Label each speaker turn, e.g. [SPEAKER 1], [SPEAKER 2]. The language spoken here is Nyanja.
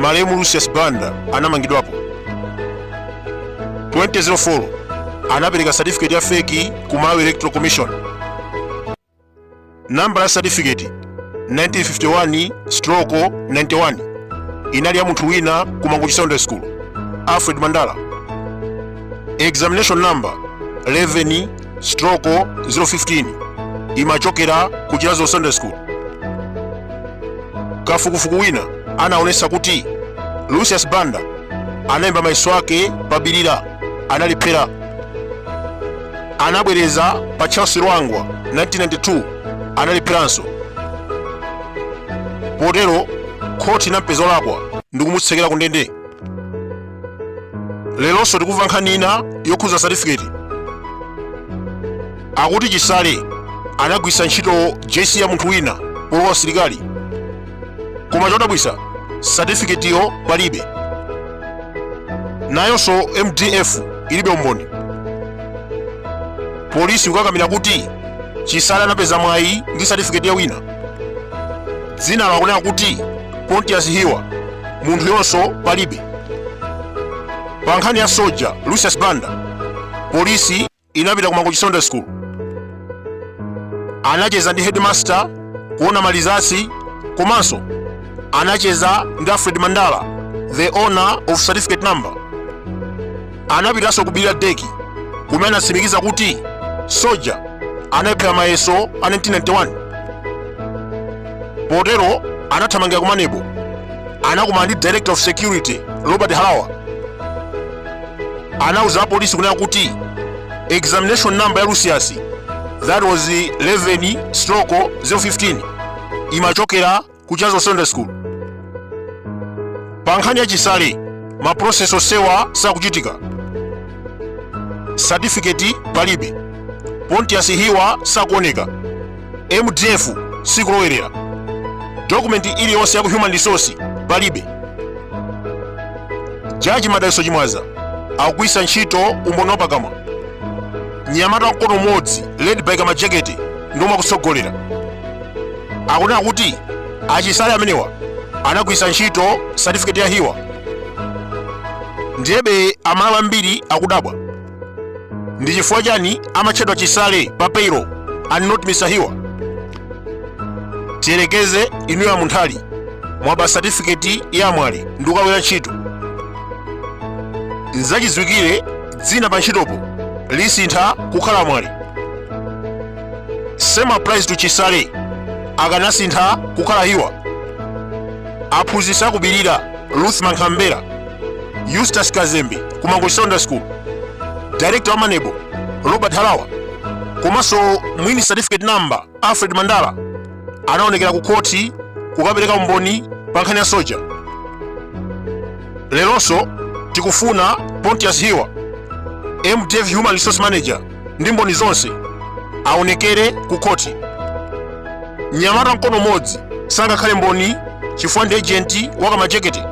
[SPEAKER 1] malemu Lucius Banda anamangidwapo. 2004 anapereka certificate ya fake ku Malawi Electoral Commission. Namba ya certificate 1951/91 inali ya munthu wina ku Mangochi Secondary School, Alfred Mandala. Examination number 11/015 imachokera ku Chilazo Secondary School. Kafukufuku wina anaonesa kuti Lucius Banda anayimba maiso ake pabilira analiphera. Anabwereza pa Charles Lwangwa 1992 analipheranso. Potero khoti inampeza olakwa ndi kumutsekera ku ndende. Leronso tikumva nkhani ina yokhuza certificate. Akuti Chisale anagwisa ntchito JC ya munthu wina polowa asilikali, koma chodabwisa certificate yo palibe. Nayonso MDF ilibe umboni. Polisi ikukakamira kuti Chisale anapeza mwayi ndi certificate ya wina. Dzina lakunena kuti Pontius Hiwa, munthu yonso palibe. Pa nkhani ya soja Lucius Banda, polisi inapita ku Mangochi Secondary School. Anacheza ndi headmaster kuona malizasi, komanso anacheza ndi Alfred Mandala, the owner of certificate number. Anapitanso kubira deki kumene anatsimikiza kuti soja anaphera mayeso a 1991. Potero anathamangira kumanepo, anakumana ndi Director of Security Robert Halawa. Anauza polisi kunena kuti examination number ya Lucius, that was 11/015 imachokera ku Chilazo Secondary School. Pa nkhani ya Chisale maprocess osewa sakuchitika. Certificate palibe, Pontius Hiwa sakuoneka, MDF sikulowelera, document iliyonse ya ku Human Resource palibe. Jaji Madaliso Chimwaza akugwisa ntchito umboni wapakamwa. Mnyamata wamkono umodzi led by Kamajekete ndiomwe akutsogolera. Akunena kuti Chisale amenewa anagwisa ntchito certificate ya Hiwa. Ndiyebe amalawi ambiri akudabwa. Ndi chifukwa chani amatchedwa Chisale pa payroll and not Mr. Hiwa? Tiyerekeze inuyo ya munthali mwaba certificate ya mwali ndi ukawera ntchito. Nzachizwikire dzina pa ntchitopo lisintha kukhala mwali. Same applies to Chisale akanasintha kukhala Hiwa. Aphunzitsi akubirira Ruth Mankhambera, Eustace Kazembe ku Mangochi Secondary School, Director wa Manebo Robert Halawa, komanso mwini certificate number Alfred Mandala anaonekera ku koti kukapereka umboni pa nkhani ya soja. Leronso tikufuna Pontius Hiwa, MDF Human Resource Manager ndi mboni zonse aonekere ku koti. Mnyamata mkono umodzi sangakhale mboni chifukwa ndi agent wa Kamajekete.